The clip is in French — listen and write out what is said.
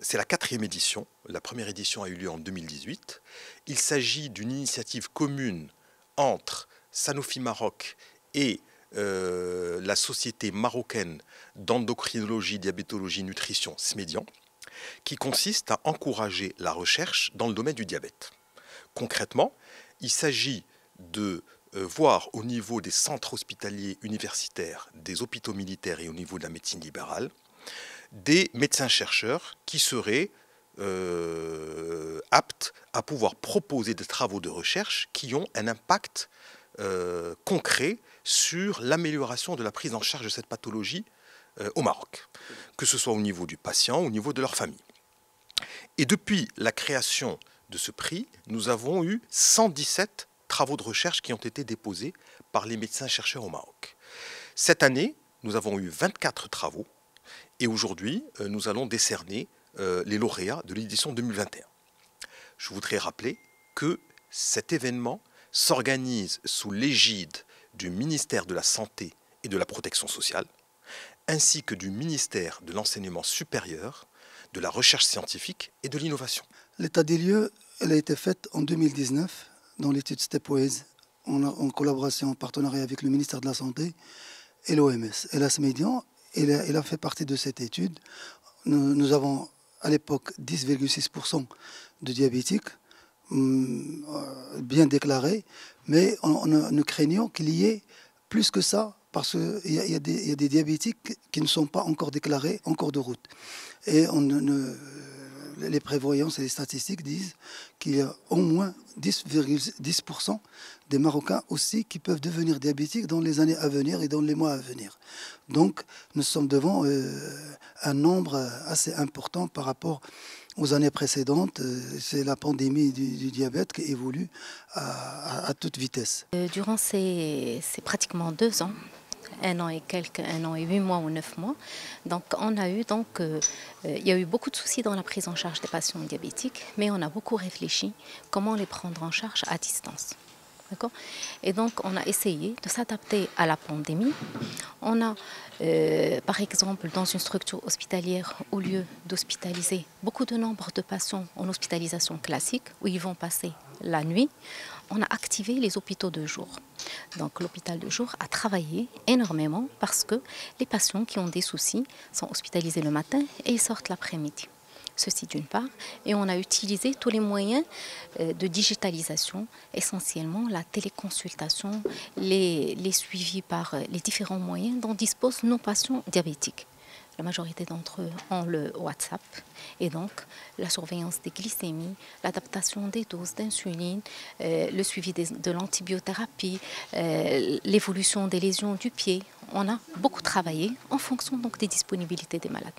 C'est la 4e édition. La première édition a eu lieu en 2018. Il s'agit d'une initiative commune entre Sanofi Maroc et la Société marocaine d'endocrinologie, diabétologie, nutrition, SMEDIAN, qui consiste à encourager la recherche dans le domaine du diabète. Concrètement, il s'agit de voir au niveau des centres hospitaliers universitaires, des hôpitaux militaires et au niveau de la médecine libérale, des médecins-chercheurs qui seraient aptes à pouvoir proposer des travaux de recherche qui ont un impact concret sur l'amélioration de la prise en charge de cette pathologie au Maroc, que ce soit au niveau du patient, au niveau de leur famille. Et depuis la création de ce prix, nous avons eu 117 travaux de recherche qui ont été déposés par les médecins-chercheurs au Maroc. Cette année, nous avons eu 24 travaux et aujourd'hui, nous allons décerner les lauréats de l'édition 2021. Je voudrais rappeler que cet événement s'organise sous l'égide du ministère de la Santé et de la Protection sociale, ainsi que du ministère de l'Enseignement supérieur, de la Recherche scientifique et de l'Innovation. L'état des lieux, elle a été faite en 2019 dans l'étude Stepways, en collaboration, en partenariat avec le ministère de la Santé et l'OMS. Et la SMEDIAN, elle a fait partie de cette étude. Nous avons à l'époque 10,6% de diabétiques bien déclarés, mais nous craignons qu'il y ait plus que ça, parce qu'il y a des diabétiques qui ne sont pas encore déclarés en cours de route. Et les prévoyances et les statistiques disent qu'il y a au moins 10,10% des Marocains aussi qui peuvent devenir diabétiques dans les années à venir et dans les mois à venir. Donc nous sommes devant un nombre assez important par rapport aux années précédentes. C'est la pandémie du diabète qui évolue à toute vitesse. Durant ces pratiquement 2 ans, 1 an et quelques, 1 an et 8 mois ou 9 mois. Donc il y a eu beaucoup de soucis dans la prise en charge des patients diabétiques, mais on a beaucoup réfléchi comment les prendre en charge à distance. Et donc on a essayé de s'adapter à la pandémie. On a, par exemple, dans une structure hospitalière, au lieu d'hospitaliser beaucoup de nombre de patients en hospitalisation classique, où ils vont passer la nuit, on a activé les hôpitaux de jour. Donc l'hôpital de jour a travaillé énormément parce que les patients qui ont des soucis sont hospitalisés le matin et ils sortent l'après-midi. Ceci d'une part, et on a utilisé tous les moyens de digitalisation, essentiellement la téléconsultation, les suivis par les différents moyens dont disposent nos patients diabétiques. La majorité d'entre eux ont le WhatsApp et donc la surveillance des glycémies, l'adaptation des doses d'insuline, le suivi de l'antibiothérapie, l'évolution des lésions du pied. On a beaucoup travaillé en fonction donc des disponibilités des malades.